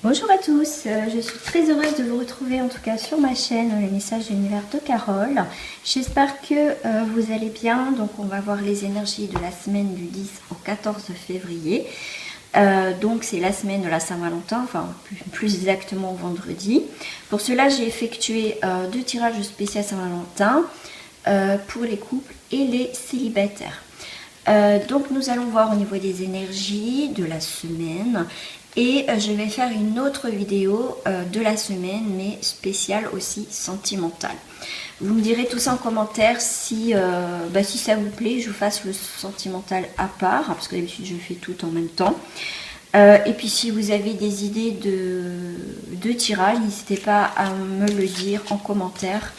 Bonjour à tous, je suis très heureuse de vous retrouver en tout cas sur ma chaîne Les Messages de l'Univers de Carole. J'espère que vous allez bien. Donc on va voir les énergies de la semaine du 10 au 14 février. Donc c'est la semaine de la Saint-Valentin, enfin plus exactement vendredi. Pour cela j'ai effectué 2 tirages spéciaux Saint-Valentin pour les couples et les célibataires. Donc nous allons voir au niveau des énergies de la semaine. Et je vais faire une autre vidéo de la semaine, mais spéciale aussi sentimentale. Vous me direz tout ça en commentaire si ça vous plaît, je vous fasse le sentimental à part, parce que d'habitude je fais tout en même temps. Et puis si vous avez des idées de tirage, n'hésitez pas à me le dire en commentaire.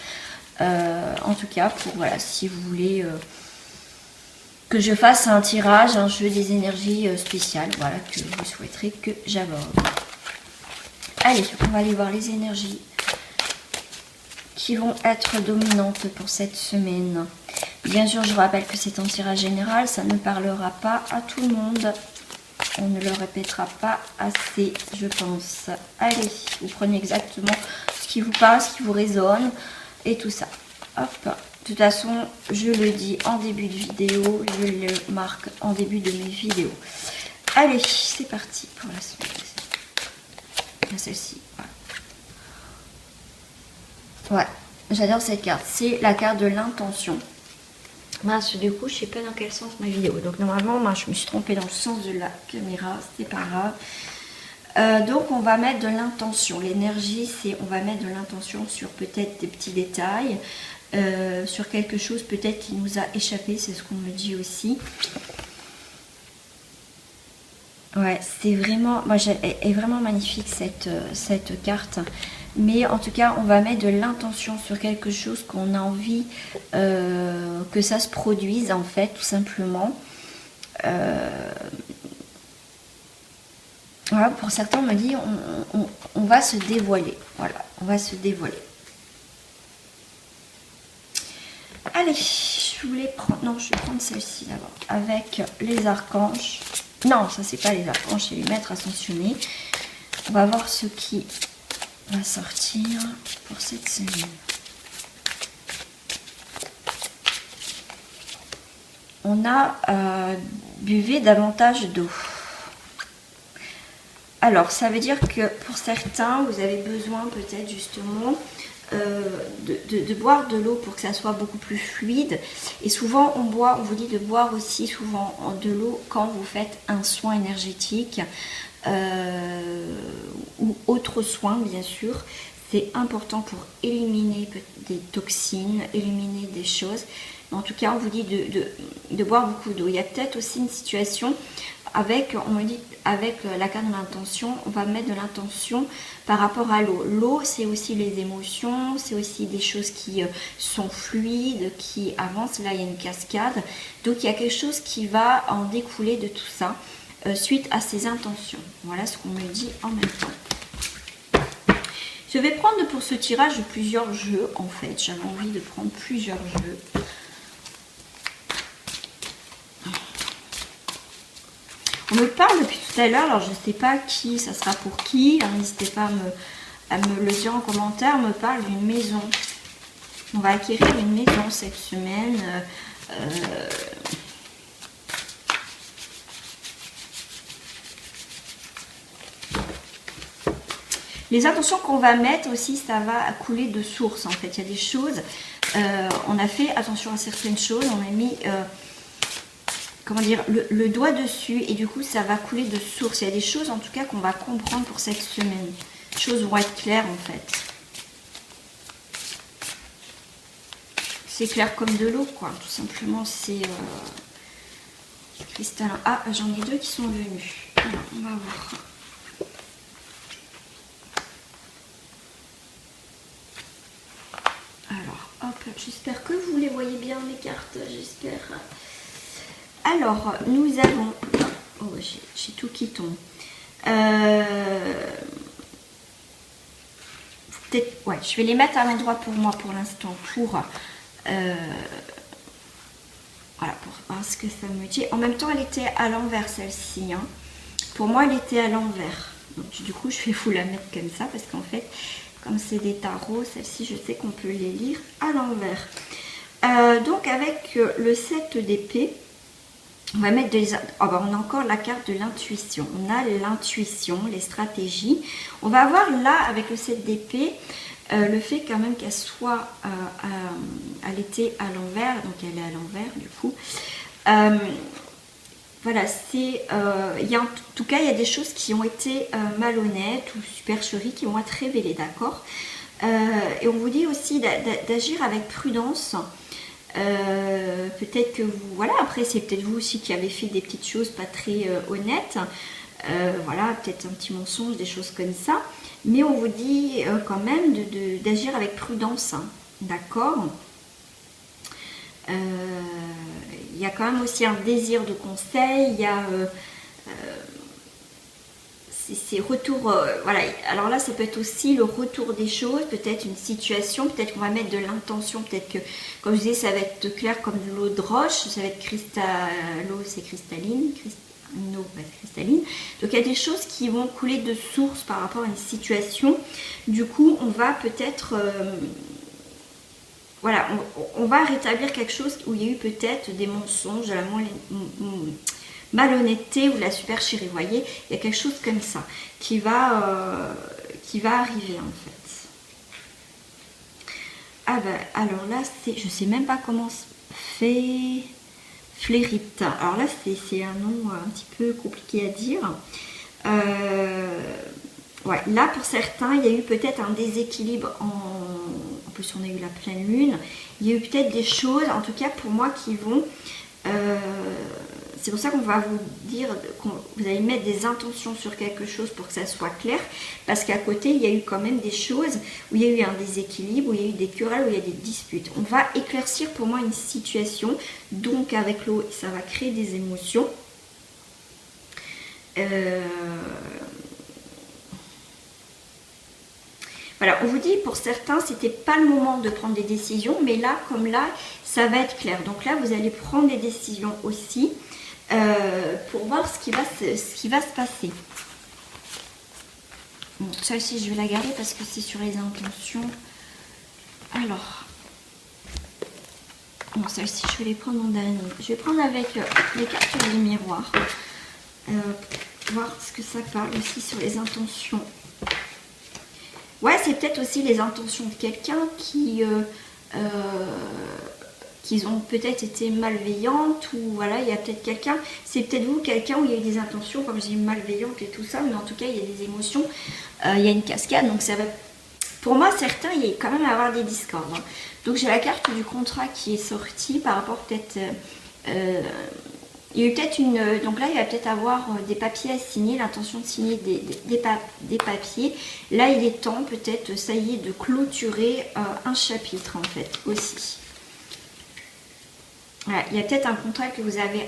En tout cas, voilà, si vous voulez... que je fasse un tirage, un jeu des énergies spéciales, voilà, que vous souhaiterez que j'aborde. Allez, on va aller voir les énergies qui vont être dominantes pour cette semaine. Bien sûr, je vous rappelle que c'est un tirage général, ça ne parlera pas à tout le monde. On ne le répétera pas assez, je pense. Allez, vous prenez exactement ce qui vous parle, ce qui vous résonne et tout ça. Hop. De toute façon, je le dis en début de vidéo, je le marque en début de mes vidéos. Allez, c'est parti pour la semaine. Celle-ci, voilà. Ouais, j'adore cette carte. C'est la carte de l'intention. Mince, du coup, je sais pas dans quel sens ma vidéo. Donc normalement, moi, je me suis trompée dans le sens de la caméra. C'est pas grave. Donc on va mettre de l'intention. L'énergie, c'est on va mettre de l'intention sur peut-être des petits détails. Sur quelque chose peut-être qui nous a échappé, c'est ce qu'on me dit aussi. Ouais, c'est vraiment, moi, elle est vraiment magnifique cette carte. Mais en tout cas, on va mettre de l'intention sur quelque chose qu'on a envie que ça se produise, en fait, tout simplement. Voilà, pour certains, on me dit, on va se dévoiler. Voilà, on va se dévoiler. Allez, je voulais prendre... Non, je vais prendre celle-ci d'abord. Avec les archanges. Non, ça, c'est pas les archanges, c'est les maîtres ascensionnés. On va voir ce qui va sortir pour cette semaine. On a buvez davantage d'eau. Alors, ça veut dire que pour certains, vous avez besoin peut-être justement... de boire de l'eau pour que ça soit beaucoup plus fluide. Et souvent on vous dit de boire aussi souvent de l'eau quand vous faites un soin énergétique ou autre soin, bien sûr. C'est important pour éliminer des toxines, éliminer des choses. Mais en tout cas, on vous dit de boire beaucoup d'eau. Il y a peut-être aussi une situation avec, on me dit, avec la carte de l'intention, on va mettre de l'intention par rapport à l'eau. L'eau, c'est aussi les émotions, c'est aussi des choses qui sont fluides, qui avancent. Là, il y a une cascade. Donc, il y a quelque chose qui va en découler de tout ça suite à ces intentions. Voilà ce qu'on me dit en même temps. Je vais prendre pour ce tirage plusieurs jeux, en fait. J'avais envie de prendre plusieurs jeux. On me parle depuis tout à l'heure, alors je ne sais pas qui, ça sera pour qui, n'hésitez pas à me le dire en commentaire. On me parle d'une maison. On va acquérir une maison cette semaine. Les intentions qu'on va mettre aussi, ça va couler de source en fait. Il y a des choses, on a fait attention à certaines choses, on a mis... comment dire, le doigt dessus et du coup ça va couler de source. Il y a des choses en tout cas qu'on va comprendre pour cette semaine. Les choses vont être claires en fait. C'est clair comme de l'eau quoi, tout simplement c'est cristallin. Ah, j'en ai deux qui sont venus. Alors, on va voir. Alors, hop, j'espère que vous les voyez bien mes cartes, j'espère. Alors, nous avons... Oh, j'ai tout qui tombe. Peut-être... Ouais, je vais les mettre à l'endroit pour moi pour l'instant. Voilà, pour voir ce que ça me dit. En même temps, elle était à l'envers, celle-ci. Hein. Pour moi, elle était à l'envers. Donc, du coup, je vais vous la mettre comme ça parce qu'en fait, comme c'est des tarots, celle-ci, je sais qu'on peut les lire à l'envers. Donc, avec le 7 d'épée, on va mettre des... Oh ben, on a encore la carte de l'intuition. On a l'intuition, les stratégies. On va avoir là, avec le 7 d'épée, le fait quand même qu'elle soit elle était à l'envers, donc elle est à l'envers du coup. Voilà, c'est en tout cas il y a des choses qui ont été malhonnêtes ou supercheries qui vont être révélées, d'accord. Et on vous dit aussi d'agir avec prudence. Peut-être que vous, voilà, après c'est peut-être vous aussi qui avez fait des petites choses pas très honnêtes. Voilà, peut-être un petit mensonge, des choses comme ça. Mais on vous dit quand même d'agir avec prudence, hein, d'accord. Il y a quand même aussi un désir de conseil, il y a ces retours, voilà, alors là ça peut être aussi le retour des choses, peut-être une situation, peut-être qu'on va mettre de l'intention, peut-être que, comme je disais, ça va être clair comme de l'eau de roche, ça va être l'eau c'est cristalline, une eau cristalline, donc il y a des choses qui vont couler de source par rapport à une situation, du coup on va peut-être... voilà, on va rétablir quelque chose où il y a eu peut-être des mensonges, de la malhonnêteté ou de la supercherie. Vous voyez, il y a quelque chose comme ça qui va arriver en fait. Ah ben, alors là, je sais même pas comment se fait Flérite. Alors là, c'est un nom un petit peu compliqué à dire. Ouais, là, pour certains, il y a eu peut-être un déséquilibre en plus, on a eu la pleine lune. Il y a eu peut-être des choses, en tout cas pour moi, qui vont... c'est pour ça qu'on va vous dire que vous allez mettre des intentions sur quelque chose pour que ça soit clair. Parce qu'à côté, il y a eu quand même des choses où il y a eu un déséquilibre, où il y a eu des querelles, où il y a des disputes. On va éclaircir pour moi une situation. Donc, avec l'eau, ça va créer des émotions. Voilà, on vous dit pour certains, c'était pas le moment de prendre des décisions, mais là, comme là, ça va être clair. Donc là, vous allez prendre des décisions aussi pour voir ce qui va se passer. Bon, celle-ci, je vais la garder parce que c'est sur les intentions. Alors, bon, celle-ci, je vais les prendre en dernier. Je vais prendre avec les cartes du miroir. Voir ce que ça parle aussi sur les intentions. Ouais, c'est peut-être aussi les intentions de quelqu'un qui ont peut-être été malveillantes ou voilà, il y a peut-être quelqu'un, c'est peut-être vous, quelqu'un où il y a eu des intentions, comme je dis, malveillantes et tout ça, mais en tout cas, il y a des émotions, il y a une cascade, donc ça va, pour moi, certains, il y a quand même à avoir des discordes. Hein. Donc, j'ai la carte du contrat qui est sortie par rapport peut-être... il y a eu peut-être une... Donc là, il va peut-être avoir des papiers à signer, l'intention de signer des papiers. Là, il est temps, peut-être, ça y est, de clôturer un chapitre, en fait, aussi. Voilà, il y a peut-être un contrat que vous avez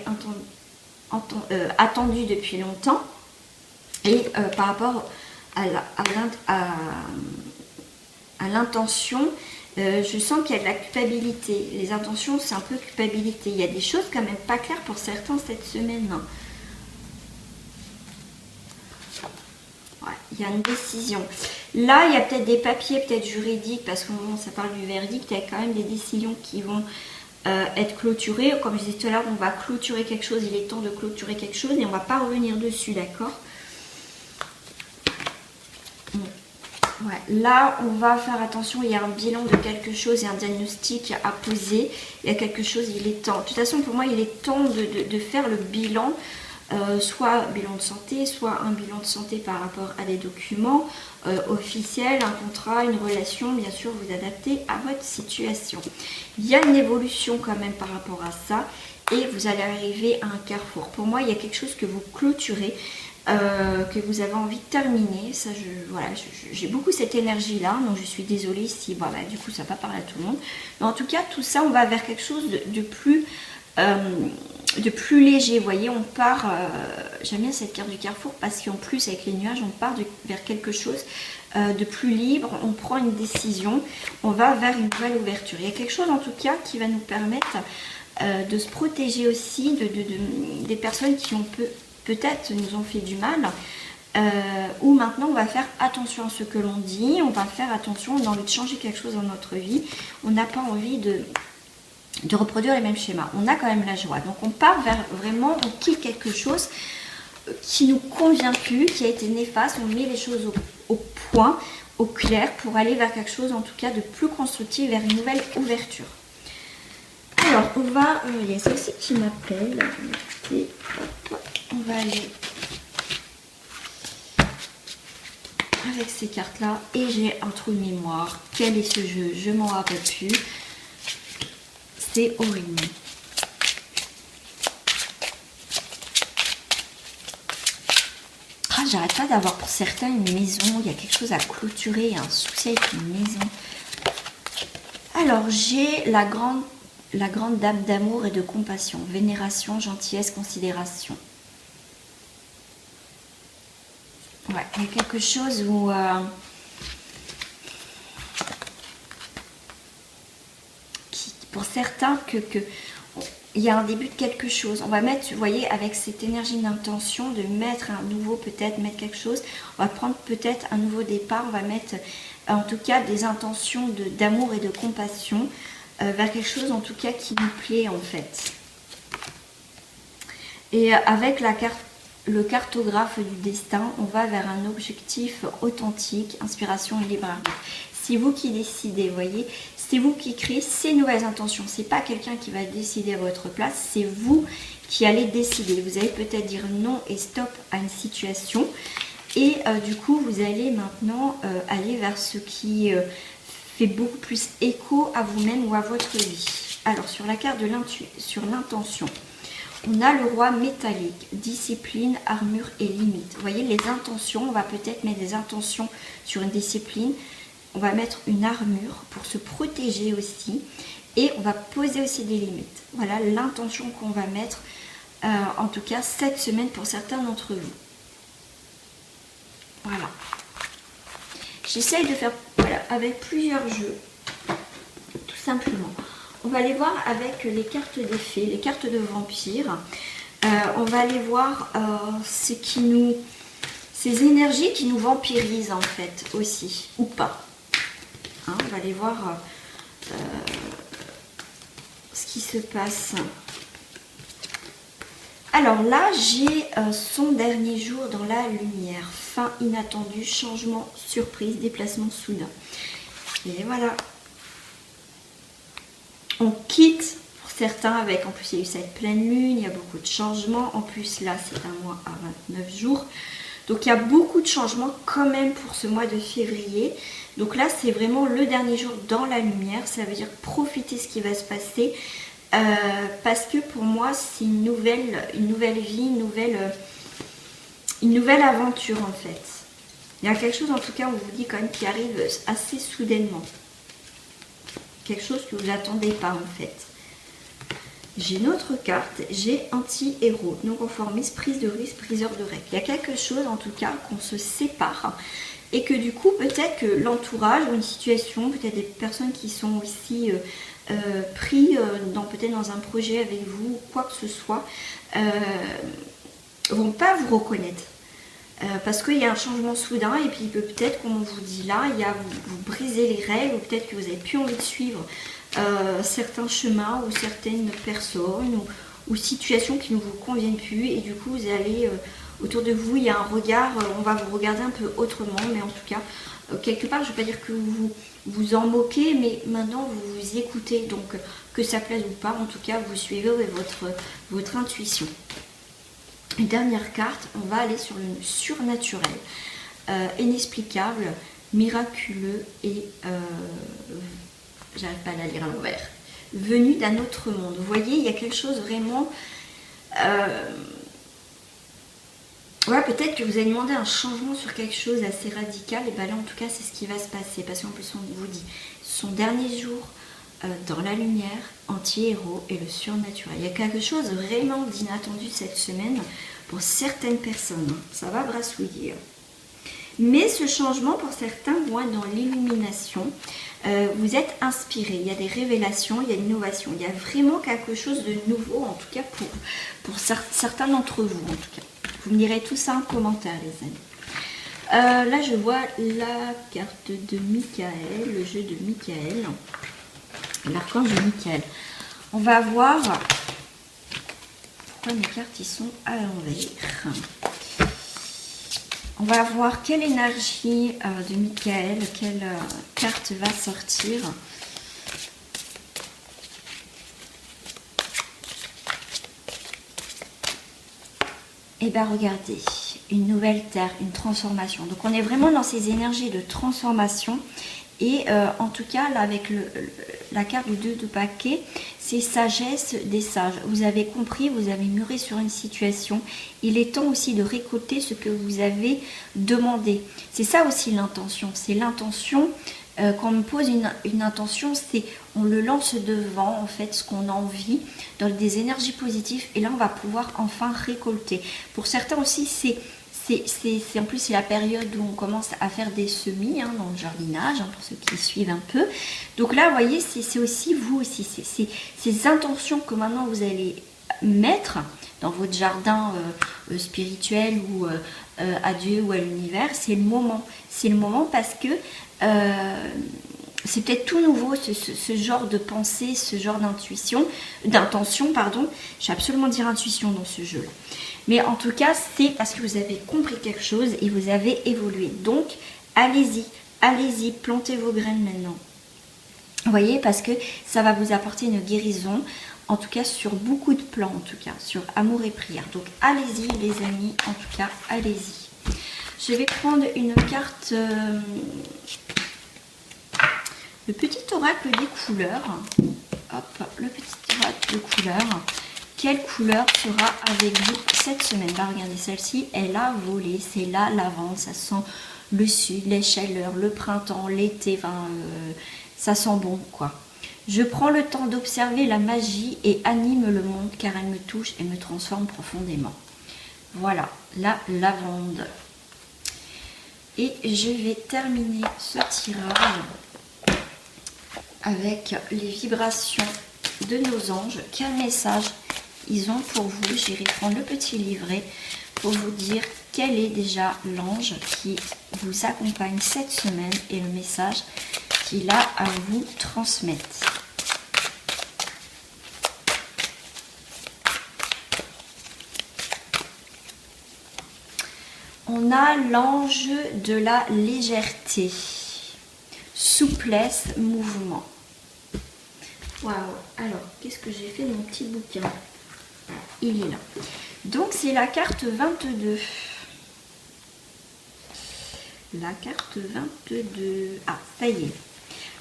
attendu depuis longtemps. Et par rapport à l'intention... je sens qu'il y a de la culpabilité. Les intentions, c'est un peu culpabilité. Il y a des choses quand même pas claires pour certains cette semaine. Ouais, il y a une décision. Là, il y a peut-être des papiers, peut-être juridiques, parce que bon, ça parle du verdict. Il y a quand même des décisions qui vont être clôturées. Comme je disais tout à l'heure, on va clôturer quelque chose. Il est temps de clôturer quelque chose et on ne va pas revenir dessus, d'accord ? Ouais, là, on va faire attention, il y a un bilan de quelque chose et un diagnostic à poser. Il y a quelque chose, il est temps. De toute façon, pour moi, il est temps de faire le bilan, soit bilan de santé, soit un bilan de santé par rapport à des documents officiels, un contrat, une relation. Bien sûr, vous adaptez à votre situation. Il y a une évolution quand même par rapport à ça et vous allez arriver à un carrefour. Pour moi, il y a quelque chose que vous clôturez. Que vous avez envie de terminer. Ça, voilà, j'ai beaucoup cette énergie-là, donc je suis désolée si voilà, du coup ça va pas parler à tout le monde. Mais en tout cas, tout ça, on va vers quelque chose de plus léger. Vous voyez, on part, j'aime bien cette carte du carrefour parce qu'en plus, avec les nuages, on part vers quelque chose de plus libre. On prend une décision, on va vers une nouvelle ouverture. Il y a quelque chose en tout cas qui va nous permettre de se protéger aussi des personnes qui ont peut-être nous ont fait du mal. où maintenant on va faire attention à ce que l'on dit, on va faire attention, on a envie de changer quelque chose dans notre vie, on n'a pas envie de reproduire les mêmes schémas, on a quand même la joie. Donc on part vers vraiment, on quitte quelque chose qui nous convient plus, qui a été néfaste, on met les choses au point, au clair, pour aller vers quelque chose en tout cas de plus constructif, vers une nouvelle ouverture. Alors on va, il y a celle-ci qui m'appelle, on va aller avec ces cartes là et j'ai un trou de mémoire. Quel est ce jeu? Je m'en rappelle plus. C'est horrible. Ah, j'arrête pas d'avoir pour certains une maison. Il y a quelque chose à clôturer, un souci avec une maison. Alors j'ai la grande dame d'amour et de compassion, vénération, gentillesse, considération. Ouais, il y a quelque chose où pour certains il y a un début de quelque chose. On va mettre, vous voyez, avec cette énergie d'intention de mettre un nouveau, peut-être mettre quelque chose. On va prendre peut-être un nouveau départ. On va mettre en tout cas des intentions d'amour et de compassion vers quelque chose en tout cas qui nous plaît en fait. Et avec le cartographe du destin, on va vers un objectif authentique, inspiration et libre arbitre. C'est vous qui décidez, vous voyez, c'est vous qui créez ces nouvelles intentions. C'est pas quelqu'un qui va décider à votre place, c'est vous qui allez décider. Vous allez peut-être dire non et stop à une situation. Et du coup, vous allez maintenant aller vers ce qui fait beaucoup plus écho à vous-même ou à votre vie. Alors, sur la carte de l'intention, on a le roi métallique, discipline, armure et limite. Vous voyez, les intentions, on va peut-être mettre des intentions sur une discipline. On va mettre une armure pour se protéger aussi. Et on va poser aussi des limites. Voilà l'intention qu'on va mettre, en tout cas cette semaine pour certains d'entre vous. Voilà. J'essaye de faire avec plusieurs jeux, tout simplement. On va aller voir avec les cartes des fées, les cartes de vampires. On va aller voir ces énergies qui nous vampirisent en fait aussi, ou pas. Hein, on va aller voir ce qui se passe. Alors là, j'ai son dernier jour dans la lumière. Fin inattendue, changement, surprise, déplacement soudain. Et voilà. On quitte pour certains avec, en plus il y a eu cette pleine lune, il y a beaucoup de changements. En plus là, c'est un mois à 29 jours. Donc il y a beaucoup de changements quand même pour ce mois de février. Donc là, c'est vraiment le dernier jour dans la lumière. Ça veut dire profiter ce qui va se passer. Parce que pour moi, c'est une nouvelle vie, une nouvelle aventure en fait. Il y a quelque chose en tout cas, on vous dit quand même, qui arrive assez soudainement. Quelque chose que vous n'attendez pas en fait. J'ai une autre carte, j'ai anti-héros, non-conformiste, prise de risque, priseur de règles. Il y a quelque chose en tout cas qu'on se sépare et que du coup peut-être que l'entourage ou une situation, peut-être des personnes qui sont aussi pris peut-être dans un projet avec vous ou quoi que ce soit, vont pas vous reconnaître. Parce qu'il y a un changement soudain et puis peut-être, comme on vous dit là, il y a vous brisez les règles ou peut-être que vous n'avez plus envie de suivre certains chemins ou certaines personnes ou situations qui ne vous conviennent plus et du coup vous allez autour de vous, il y a un regard, on va vous regarder un peu autrement, mais en tout cas quelque part je ne vais pas dire que vous en moquez, mais maintenant vous vous écoutez, donc que ça plaise ou pas, en tout cas vous suivez votre intuition. Une dernière carte, on va aller sur le surnaturel, inexplicable, miraculeux et j'arrive pas à la lire à l'envers, venu d'un autre monde. Vous voyez, il y a quelque chose vraiment ouais, peut-être que vous avez demandé un changement sur quelque chose assez radical, et bien là en tout cas c'est ce qui va se passer, parce qu'en plus on vous dit son dernier jour dans la lumière, anti-héros et le surnaturel. Il y a quelque chose vraiment d'inattendu cette semaine pour certaines personnes, ça va brassouiller. Mais ce changement pour certains vont être dans l'illumination, vous êtes inspiré, il y a des révélations, il y a une innovation, il y a vraiment quelque chose de nouveau en tout cas pour certains d'entre vous en tout cas. Vous me direz tout ça en commentaire les amis. Là, je vois la carte de Michael, le jeu de Michael, l'archange de Michael. On va voir pourquoi mes cartes ils sont à l'envers. On va voir quelle énergie de Michael, quelle carte va sortir. Et bien regardez, une nouvelle terre, une transformation. Donc on est vraiment dans ces énergies de transformation. Et en tout cas, là, avec la carte du 2 de paquet, c'est sagesse des sages. Vous avez compris, vous avez mûri sur une situation. Il est temps aussi de récolter ce que vous avez demandé. C'est ça aussi l'intention. C'est l'intention, quand on me pose une intention, c'est on le lance devant, en fait, ce qu'on a envie, dans des énergies positives. Et là, on va pouvoir enfin récolter. Pour certains aussi, en plus c'est la période où on commence à faire des semis dans le jardinage, pour ceux qui suivent un peu. Donc là, vous voyez, c'est aussi vous aussi, ces intentions que maintenant vous allez mettre dans votre jardin spirituel ou à Dieu ou à l'univers. C'est le moment. C'est le moment parce que c'est peut-être tout nouveau ce genre de pensée, ce genre d'intention, pardon. Je vais absolument dire intuition dans ce jeu-là. Mais en tout cas, c'est parce que vous avez compris quelque chose et vous avez évolué. Donc, allez-y, allez-y, plantez vos graines maintenant. Vous voyez, parce que ça va vous apporter une guérison, en tout cas sur beaucoup de plans, en tout cas, sur amour et prière. Donc, allez-y les amis, en tout cas, allez-y. Je vais prendre une carte, le petit oracle des couleurs. Hop, le petit oracle de couleurs. Quelle couleur sera avec vous cette semaine? Bah, regardez, celle-ci, elle a volé. C'est la lavande, ça sent le sud, les chaleurs, le printemps, l'été. Enfin, ça sent bon, quoi. Je prends le temps d'observer la magie et anime le monde car elle me touche et me transforme profondément. Voilà, la lavande. Et je vais terminer ce tirage avec les vibrations de nos anges. Quel message ils ont pour vous? J'irai prendre le petit livret pour vous dire quel est déjà l'ange qui vous accompagne cette semaine et le message qu'il a à vous transmettre. On a l'ange de la légèreté, souplesse, mouvement. Waouh! Alors, qu'est-ce que j'ai fait de mon petit bouquin? Il est là. Donc, c'est la carte 22. La carte 22. Ah, ça y est.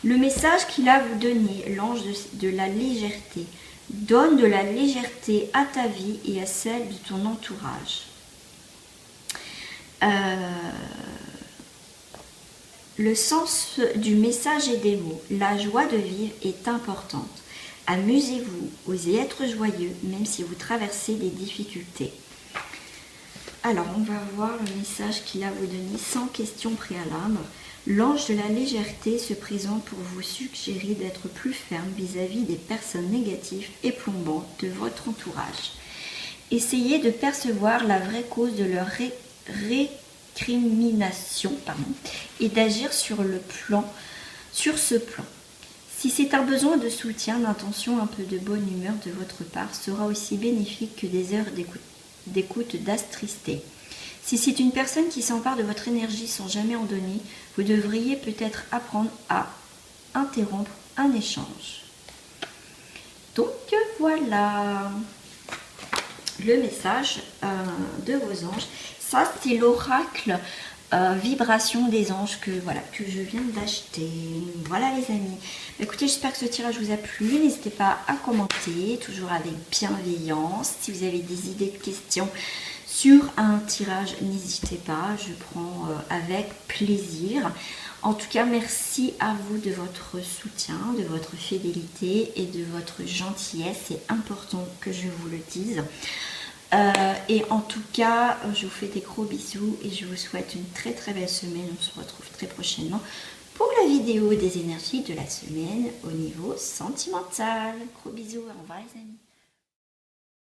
Le message qu'il a à vous donner, l'ange de la légèreté. Donne de la légèreté à ta vie et à celle de ton entourage. Le sens du message et des mots. La joie de vivre est importante. Amusez-vous, osez être joyeux, même si vous traversez des difficultés. Alors, on va voir le message qu'il a à vous donner sans question préalable. L'ange de la légèreté se présente pour vous suggérer d'être plus ferme vis-à-vis des personnes négatives et plombantes de votre entourage. Essayez de percevoir la vraie cause de leur récrimination et d'agir sur ce plan. Si c'est un besoin de soutien, d'intention, un peu de bonne humeur de votre part sera aussi bénéfique que des heures d'écoute d'attristé. Si c'est une personne qui s'empare de votre énergie sans jamais en donner, vous devriez peut-être apprendre à interrompre un échange. Donc voilà le message de vos anges. Ça, c'est l'oracle vibration des anges que je viens d'acheter. Voilà les amis. Écoutez, j'espère que ce tirage vous a plu. N'hésitez pas à commenter, toujours avec bienveillance. Si vous avez des idées de questions sur un tirage, n'hésitez pas. Je prends avec plaisir. En tout cas, merci à vous de votre soutien, de votre fidélité et de votre gentillesse. C'est important que je vous le dise. Et en tout cas, je vous fais des gros bisous et je vous souhaite une très très belle semaine. On se retrouve très prochainement pour la vidéo des énergies de la semaine au niveau sentimental. Gros bisous, au revoir les amis.